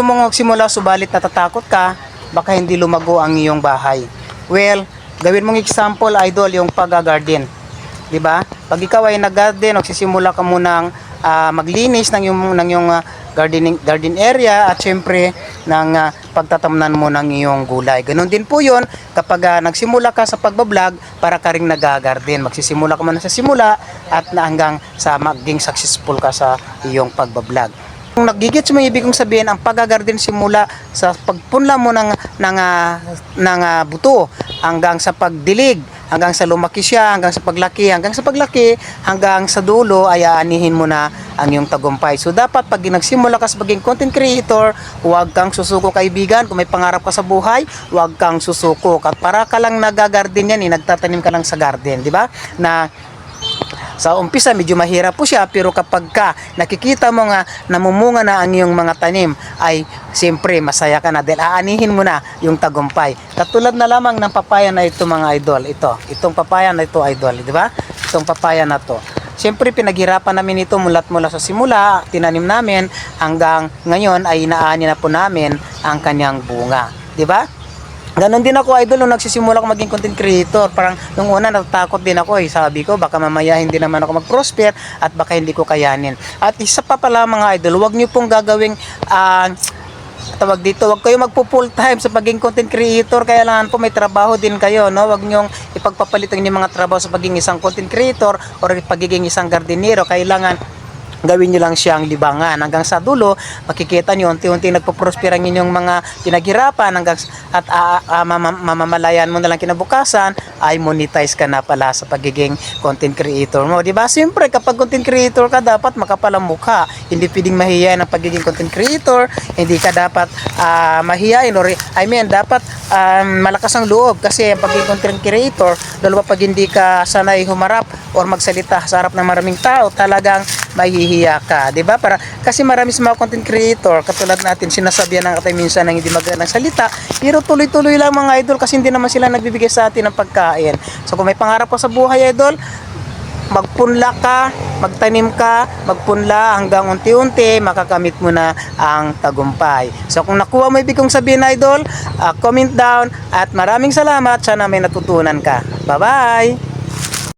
Kung mo magsimula subalit natatakot ka, baka hindi lumago ang iyong bahay. Well, gawin mong example, idol, yung pag-garden. 'Di ba? Pag ikaw ay nag-garden, magsisimula ka munang maglinis ng iyong garden area at syempre ng pagtatamnan mo ng iyong gulay. Ganun din po 'yon kapag nagsimula ka sa pagbablog para ka ring nag-garden. Magsisimula ka muna sa simula at hanggang sa maging successful ka sa iyong pagbablog. Kung nagigits mo, ibig kong sabihin, ang pag-garden simula sa pagpunla mo ng buto hanggang sa pagdilig, hanggang sa lumaki siya, hanggang sa paglaki, hanggang sa dulo ay aanihin mo na ang iyong tagumpay. So dapat pag nagsimula ka sa pagiging content creator, huwag kang susuko, kaibigan. Kung may pangarap ka sa buhay, huwag kang susuko. At para ka lang nag-garden yan, nagtatanim ka lang sa garden, di ba? Na sa umpisa medyo mahirap po siya, pero kapag ka nakikita mo nga namumunga na ang iyong mga tanim, ay siyempre masaya ka na dahil aanihin mo na yung tagumpay. Katulad na lamang ng papaya na ito, mga idol. Itong papaya na ito, idol, di ba? Itong papaya na to. Siyempre pinaghirapan namin ito mula sa simula, tinanim namin hanggang ngayon ay inaani na po namin ang kanyang bunga, di ba? Ganon din ako, idol, nung nagsisimula ako maging content creator. Parang nung una natatakot din ako, sabi ko baka mamaya hindi naman ako mag-prosper at baka hindi ko kayanin. At isa pa pala, mga idol, huwag niyo pong gagawing tawag dito, huwag kayo magpo-full time sa pagiging content creator. Kailangan po may trabaho din kayo, no? Huwag niyo ipagpapalitan yung mga trabaho sa pagiging isang content creator or pagiging isang gardenero. Kailangan gawin nyo lang siyang libangan hanggang sa dulo, makikita nyo unti-unti nagpo-prosper ang inyong mga pinaghirapan hanggang at mamamalayan mo na lang kinabukasan ay monetize ka na pala sa pagiging content creator mo, di ba? Siyempre kapag content creator ka, dapat makapalang mukha, hindi pwedeng mahihayin ang pagiging content creator, hindi ka dapat mahihayin or dapat malakas ang loob, kasi ang pagiging content creator, lalo pag hindi ka sanay humarap or magsalita sa harap ng maraming tao, talagang mahihiya ka, 'di ba? Kasi marami sa mga content creator katulad natin, sinasabihan ng katay minsan ng hindi magandang salita, pero tuloy-tuloy lang, mga idol, kasi hindi naman sila nagbibigay sa atin ng pagkain. So kung may pangarap ka sa buhay, idol, magpunla ka, magtanim ka, magpunla hanggang unti-unti makakamit mo na ang tagumpay. So kung nakuha mo ibig kong sabihin, idol, comment down at maraming salamat, sana may natutunan ka. Bye-bye!